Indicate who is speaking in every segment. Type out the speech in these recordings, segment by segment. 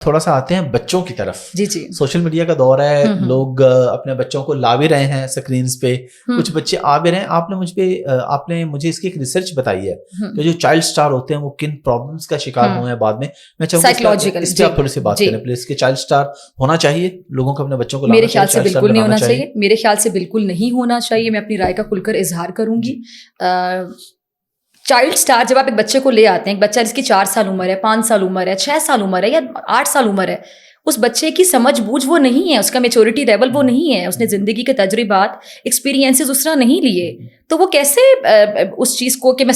Speaker 1: تھوڑا سا آتے ہیں بچوں کی طرف.
Speaker 2: جی جی.
Speaker 1: سوشل میڈیا کا دور ہے, لوگ اپنے بچوں کو لا بھی رہے ہیں سکرینز پہ, کچھ بچے آ بھی رہے ہیں. آپ نے مجھے اس کی ایک ریسرچ بتائی ہے کہ جو چائلڈ سٹار ہوتے ہیں وہ کن پرابلمس کا شکار ہوئے ہیں بعد میں. میں چاہوں گا اس پہ آپ تھوڑی سی بات کریں پلیز, کہ چائلڈ سٹار ہونا چاہیے لوگوں کو اپنے بچوں کو لانا چاہیے؟
Speaker 2: میرے خیال سے بالکل نہیں ہونا چاہیے, میرے خیال سے بالکل نہیں ہونا چاہیے. میں اپنی رائے کا کھل کر اظہار کروں گی. چائلڈ سٹار جب آپ ایک بچے کو لے آتے ہیں, ایک بچہ جس کی 4 سال عمر ہے, 5 سال عمر ہے, 6 سال عمر ہے یا 8 سال عمر ہے, اس بچے کی سمجھ بوجھ وہ نہیں ہے, اس کا میچورٹی لیول وہ نہیں ہے, اس نے زندگی کے تجربات ایکسپیرینسز اس طرح نہیں لیے, تو وہ کیسے اس چیز کو کہ میں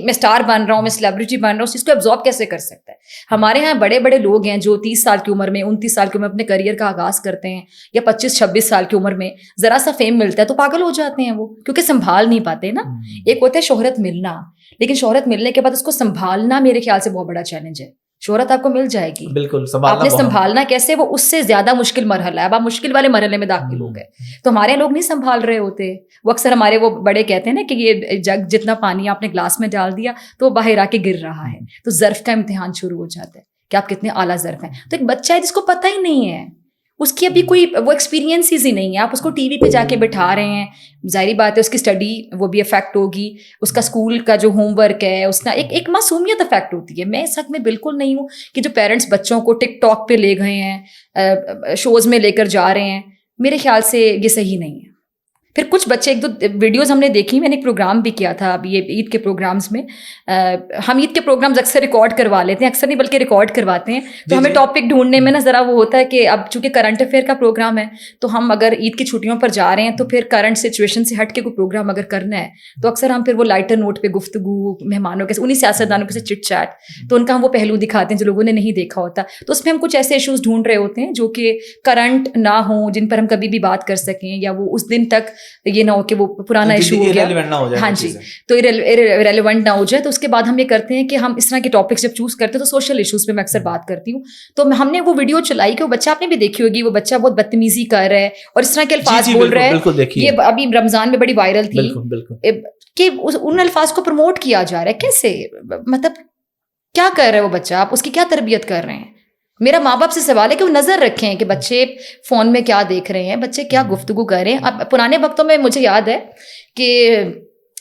Speaker 2: اسٹار بن رہا ہوں, میں سیلیبریٹی بن رہا ہوں, اس چیز کو ایبزارب کیسے کر سکتا ہے؟ ہمارے یہاں بڑے بڑے لوگ ہیں جو 30 سال کی عمر میں, 29 سال کی عمر میں اپنے کریئر کا آغاز کرتے ہیں, یا 25-26 سال کی عمر میں ذرا سا فیم ملتا ہے تو پاگل ہو جاتے ہیں وہ, کیونکہ سنبھال نہیں پاتے نا. ایک ہوتا ہے شہرت ملنا, لیکن شہرت ملنے کے بعد اس کو سنبھالنا میرے خیال سے بہت بڑا چیلنج ہے. شہرت آپ کو مل جائے گی,
Speaker 1: بالکل,
Speaker 2: آپ نے سنبھالنا کیسے, وہ اس سے زیادہ مشکل مرحلہ ہے. اب آپ مشکل والے مرحلے میں داخل ہو گئے, تو ہمارے لوگ نہیں سنبھال رہے ہوتے. وہ اکثر ہمارے وہ بڑے کہتے ہیں نا کہ یہ جگ جتنا پانی آپ نے گلاس میں ڈال دیا تو وہ باہر آ کے گر رہا ہے, تو ظرف کا امتحان شروع ہو جاتا ہے کہ آپ کتنے اعلیٰ ظرف ہیں. تو ایک بچہ ہے جس کو پتہ ہی نہیں ہے, اس کی ابھی کوئی وہ ایکسپیرینس ہی نہیں ہے, آپ اس کو ٹی وی پہ جا کے بٹھا رہے ہیں, ظاہری بات ہے اس کی اسٹڈی وہ بھی افیکٹ ہوگی, اس کا اسکول کا جو ہوم ورک ہے اس کا ایک معصومیت افیکٹ ہوتی ہے. میں اس حق میں بالکل نہیں ہوں کہ جو پیرنٹس بچوں کو ٹک ٹاک پہ لے گئے ہیں, شوز میں لے کر جا رہے ہیں, میرے خیال سے یہ صحیح نہیں ہے. پھر کچھ بچے, ایک دو ویڈیوز ہم نے دیکھی, میں نے ایک پروگرام بھی کیا تھا اب یہ عید کے پروگرامز میں. ہم عید کے پروگرامز اکثر ریکارڈ کروا لیتے ہیں, اکثر نہیں بلکہ ریکارڈ کرواتے ہیں, تو ہمیں ٹاپک ڈھونڈنے میں نا ذرا وہ ہوتا ہے کہ اب چونکہ کرنٹ افیئر کا پروگرام ہے, تو ہم اگر عید کی چھٹیوں پر جا رہے ہیں تو پھر کرنٹ سچویشن سے ہٹ کے کوئی پروگرام اگر کرنا ہے تو اکثر ہم پھر وہ لائٹر نوٹ پہ گفتگو, مہمانوں کے انہیں سیاستدانوں کے ساتھ چٹ چیٹ, تو ان کا ہم وہ پہلو دکھاتے ہیں جو لوگوں نے نہیں دیکھا ہوتا. تو اس میں ہم کچھ ایسے ایشوز ڈھونڈ رہے ہوتے ہیں جو کہ کرنٹ نہ ہوں, جن پر ہم کبھی بھی بات کر سکیں, یا وہ اس دن تک یہ نہ ہو کہ وہ پرانا ایشو ہو گیا, ہاں جی, تو ریلیونٹ نہ ہو جائے. تو اس کے بعد ہم یہ کرتے ہیں کہ ہم اس طرح کے ٹاپکس جب چوز کرتے ہیں تو سوشل ایشوز پہ میں اکثر بات کرتی ہوں. تو ہم نے وہ ویڈیو چلائی کہ وہ بچہ, آپ نے بھی دیکھی ہوگی, وہ بچہ بہت بدتمیزی کر رہا ہے اور اس طرح کے الفاظ بول رہا ہے. یہ ابھی رمضان میں بڑی وائرل تھی کہ ان الفاظ کو پروموٹ کیا جا رہا ہے. کیسے, مطلب کیا کر رہا ہے وہ بچہ, آپ اس کی کیا تربیت کر رہے ہیں؟ میرا ماں باپ سے سوال ہے کہ وہ نظر رکھیں کہ بچے فون میں کیا دیکھ رہے ہیں, بچے کیا گفتگو کر رہے ہیں. اب پرانے وقتوں میں مجھے یاد ہے کہ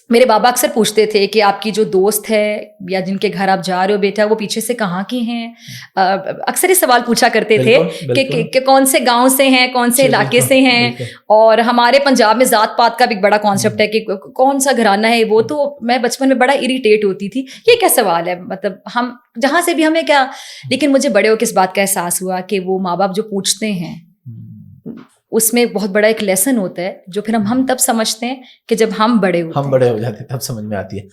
Speaker 2: میرے بابا اکثر پوچھتے تھے کہ آپ کی جو دوست ہے یا جن کے گھر آپ جا رہے ہو بیٹا, وہ پیچھے سے کہاں کی ہیں. اکثر یہ سوال پوچھا کرتے تھے کہ کون سے گاؤں سے ہیں, کون سے علاقے سے ہیں. اور ہمارے پنجاب میں ذات پات کا بھی ایک بڑا کانسیپٹ ہے کہ کون سا گھرانہ ہے وہ. تو میں بچپن میں بڑا اریٹیٹ ہوتی تھی, یہ کیا سوال ہے, مطلب ہم جہاں سے بھی ہمیں کیا. لیکن مجھے بڑے ہو کے اس بات کا احساس ہوا کہ وہ ماں باپ جو پوچھتے ہیں اس میں بہت بڑا ایک لیسن ہوتا ہے, جو پھر ہم تب سمجھتے ہیں کہ جب ہم بڑے ہو
Speaker 1: جاتے ہیں, تب سمجھ میں آتی ہے.